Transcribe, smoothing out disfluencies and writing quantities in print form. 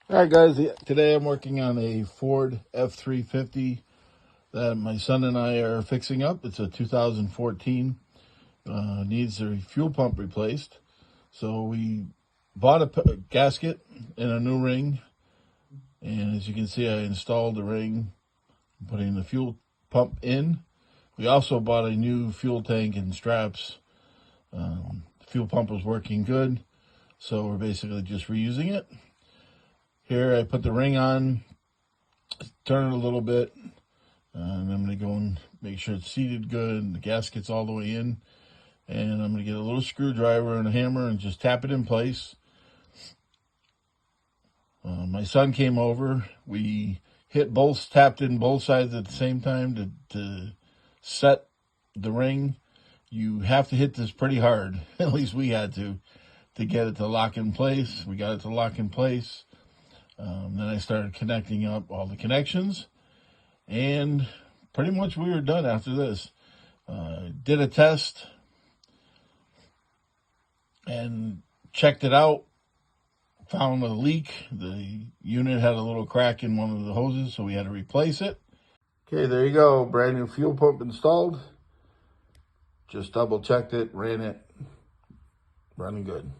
All right, guys, today I'm working on a Ford F350 that my son and I are fixing up. It's a 2014, needs a fuel pump replaced. So we bought a gasket and a new ring. And as you can see, I installed the ring, putting the fuel pump in. We also bought a new fuel tank and straps. The fuel pump was working good, so we're basically just reusing it. Here I put the ring on, turn it a little bit, and I'm going to go and make sure it's seated good and the gasket's all the way in. And I'm going to get a little screwdriver and a hammer and just tap it in place. My son came over. We tapped in both sides at the same time to set the ring. You have to hit this pretty hard. At least we had to get it to lock in place. We got it to lock in place. Then I started connecting up all the connections, and pretty much we were done after this. Did a test and checked it out, found a leak. The unit had a little crack in one of the hoses, so we had to replace it. Okay, there you go, brand new fuel pump installed. Just double checked it, ran it, running good.